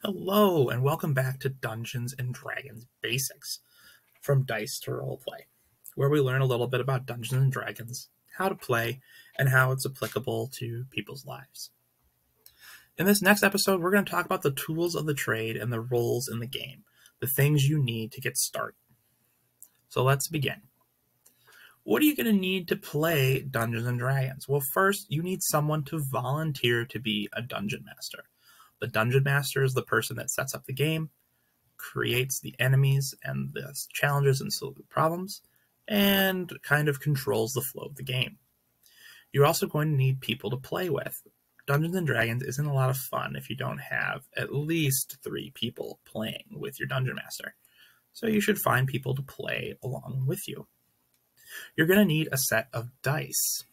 Hello, and welcome back to Dungeons and Dragons Basics from Dice to Roleplay, where we learn a little bit about Dungeons and Dragons, how to play, and how it's applicable to people's lives. In this next episode, we're going to talk about the tools of the trade and the roles in the game, the things you need to get started. So let's begin. What are you going to need to play Dungeons and Dragons? Well, first, you need someone to volunteer to be a Dungeon Master. The Dungeon Master is the person that sets up the game, creates the enemies and the challenges and problems, and kind of controls the flow of the game. You're also going to need people to play with. Dungeons and Dragons isn't a lot of fun if you don't have at least 3 people playing with your Dungeon Master. So you should find people to play along with you. You're going to need a set of dice.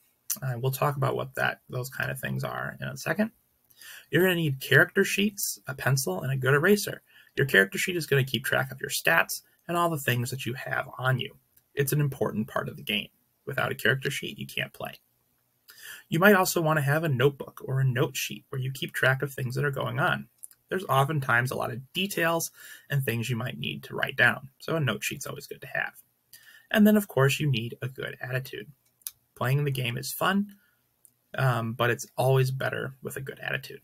We'll talk about what those kind of things are in a second. You're going to need character sheets, a pencil, and a good eraser. Your character sheet is going to keep track of your stats and all the things that you have on you. It's an important part of the game. Without a character sheet, you can't play. You might also want to have a notebook or a note sheet where you keep track of things that are going on. There's oftentimes a lot of details and things you might need to write down, so a note sheet's always good to have. And then, of course, you need a good attitude. Playing the game is fun, but it's always better with a good attitude.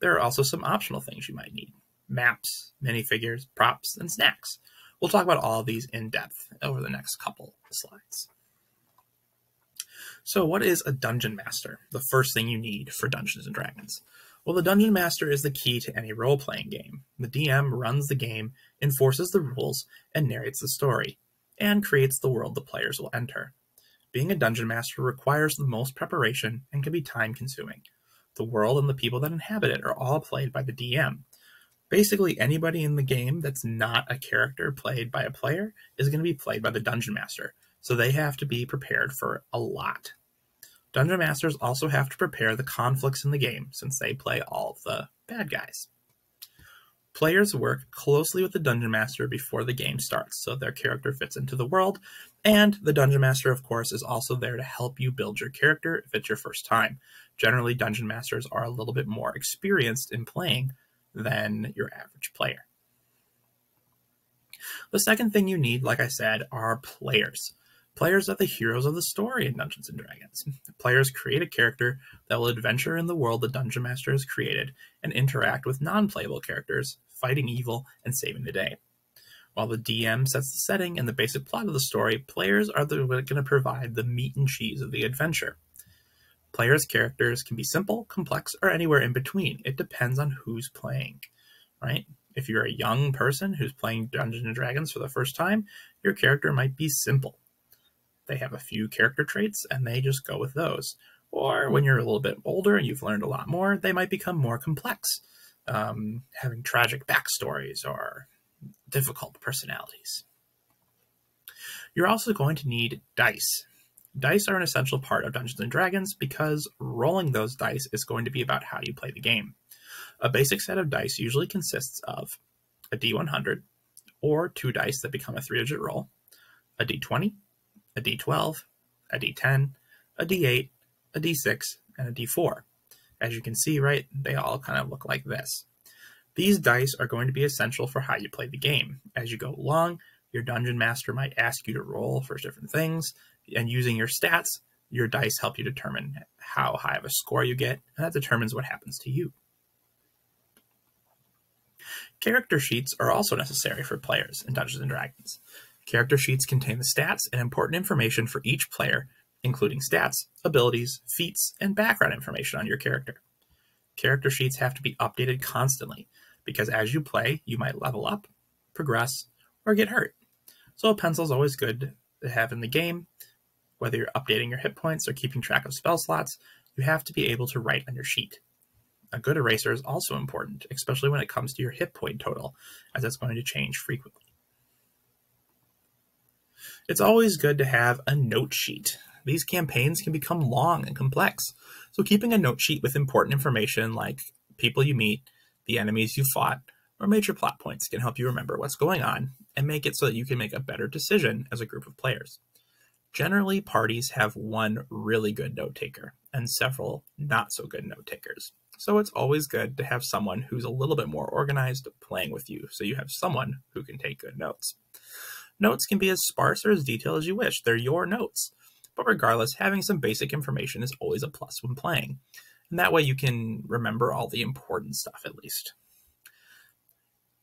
There are also some optional things you might need. Maps, minifigures, props, and snacks. We'll talk about all of these in depth over the next couple of slides. So what is a Dungeon Master? The first thing you need for Dungeons & Dragons. Well, the Dungeon Master is the key to any role-playing game. The DM runs the game, enforces the rules, and narrates the story, and creates the world the players will enter. Being a Dungeon Master requires the most preparation and can be time-consuming. The world and the people that inhabit it are all played by the DM. Basically, anybody in the game that's not a character played by a player is going to be played by the Dungeon Master, so they have to be prepared for a lot. Dungeon Masters also have to prepare the conflicts in the game, since they play all the bad guys. Players work closely with the Dungeon Master before the game starts, so their character fits into the world, and the Dungeon Master, of course, is also there to help you build your character if it's your first time. Generally, Dungeon Masters are a little bit more experienced in playing than your average player. The second thing you need, like I said, are players. Players are the heroes of the story in Dungeons & Dragons. Players create a character that will adventure in the world the Dungeon Master has created and interact with non-playable characters, fighting evil and saving the day. While the DM sets the setting and the basic plot of the story, players are going to provide the meat and cheese of the adventure. Players' characters can be simple, complex, or anywhere in between. It depends on who's playing, right? If you're a young person who's playing Dungeons & Dragons for the first time, your character might be simple. They have a few character traits, and they just go with those. Or when you're a little bit older and you've learned a lot more, they might become more complex, having tragic backstories or difficult personalities. You're also going to need dice. Dice are an essential part of Dungeons & Dragons because rolling those dice is going to be about how you play the game. A basic set of dice usually consists of a D100, or 2 dice that become a 3-digit roll, a D20, a D12, a D10, a D8, a D6, and a D4. As you can see, right, they all kind of look like this. These dice are going to be essential for how you play the game. As you go along, your Dungeon Master might ask you to roll for different things, and using your stats, your dice help you determine how high of a score you get, and that determines what happens to you. Character sheets are also necessary for players in Dungeons & Dragons. Character sheets contain the stats and important information for each player, including stats, abilities, feats, and background information on your character. Character sheets have to be updated constantly, because as you play, you might level up, progress, or get hurt. So a pencil is always good to have in the game. Whether you're updating your hit points or keeping track of spell slots, you have to be able to write on your sheet. A good eraser is also important, especially when it comes to your hit point total, as it's going to change frequently. It's always good to have a note sheet. These campaigns can become long and complex, so keeping a note sheet with important information like people you meet, the enemies you fought, or major plot points can help you remember what's going on and make it so that you can make a better decision as a group of players. Generally, parties have one really good note taker and several not so good note takers. So it's always good to have someone who's a little bit more organized playing with you, so you have someone who can take good notes. Notes can be as sparse or as detailed as you wish. They're your notes. But regardless, having some basic information is always a plus when playing. And that way you can remember all the important stuff at least.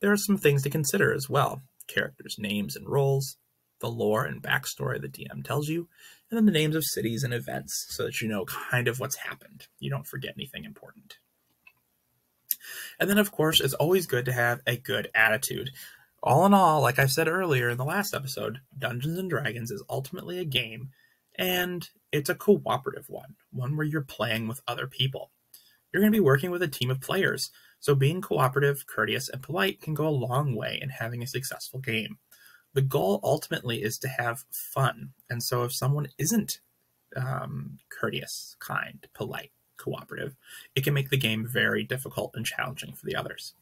There are some things to consider as well. Characters' names and roles, the lore and backstory the DM tells you, and then the names of cities and events so that you know kind of what's happened. You don't forget anything important. And then, of course, it's always good to have a good attitude. All in all, like I said earlier in the last episode, Dungeons & Dragons is ultimately a game, and it's a cooperative one where you're playing with other people. You're going to be working with a team of players, so being cooperative, courteous, and polite can go a long way in having a successful game. The goal ultimately is to have fun, and so if someone isn't courteous, kind, polite, cooperative, it can make the game very difficult and challenging for the others.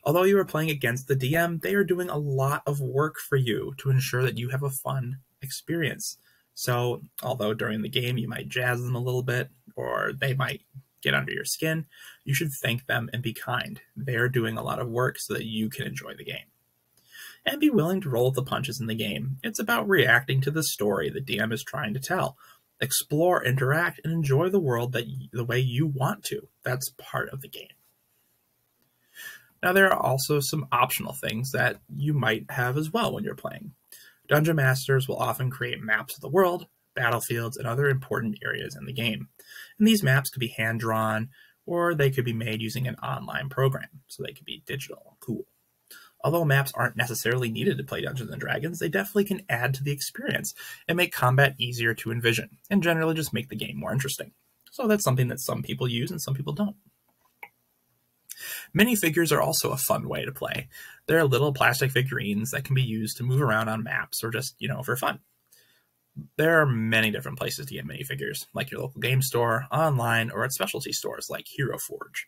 Although you are playing against the DM, they are doing a lot of work for you to ensure that you have a fun experience. So, although during the game you might jazz them a little bit, or they might get under your skin, you should thank them and be kind. They are doing a lot of work so that you can enjoy the game. And be willing to roll with the punches in the game. It's about reacting to the story the DM is trying to tell. Explore, interact, and enjoy the world the way you want to. That's part of the game. Now, there are also some optional things that you might have as well when you're playing. Dungeon Masters will often create maps of the world, battlefields, and other important areas in the game. And these maps could be hand-drawn, or they could be made using an online program, so they could be digital. Cool. Although maps aren't necessarily needed to play Dungeons & Dragons, they definitely can add to the experience and make combat easier to envision, and generally just make the game more interesting. So that's something that some people use and some people don't. Minifigures are also a fun way to play. They're little plastic figurines that can be used to move around on maps or just, for fun. There are many different places to get minifigures, like your local game store, online, or at specialty stores like Hero Forge.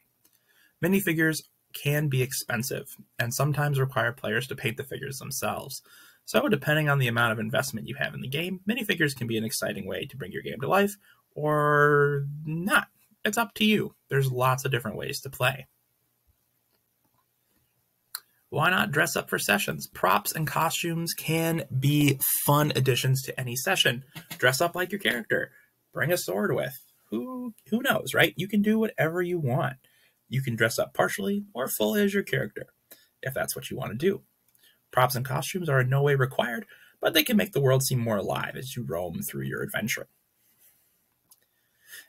Minifigures can be expensive and sometimes require players to paint the figures themselves. So depending on the amount of investment you have in the game, minifigures can be an exciting way to bring your game to life, or not. It's up to you. There's lots of different ways to play. Why not dress up for sessions? Props and costumes can be fun additions to any session. Dress up like your character. Bring a sword with. Who knows, right? You can do whatever you want. You can dress up partially or fully as your character, if that's what you want to do. Props and costumes are in no way required, but they can make the world seem more alive as you roam through your adventure.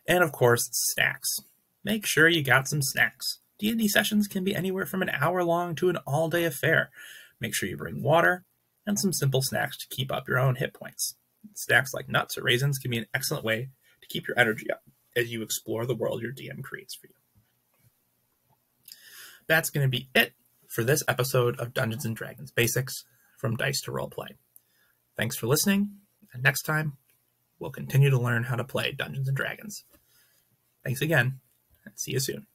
And of course, snacks. Make sure you got some snacks. D&D sessions can be anywhere from an hour long to an all-day affair. Make sure you bring water and some simple snacks to keep up your own hit points. Snacks like nuts or raisins can be an excellent way to keep your energy up as you explore the world your DM creates for you. That's going to be it for this episode of Dungeons & Dragons Basics from Dice to Roleplay. Thanks for listening, and next time, we'll continue to learn how to play Dungeons & Dragons. Thanks again, and see you soon.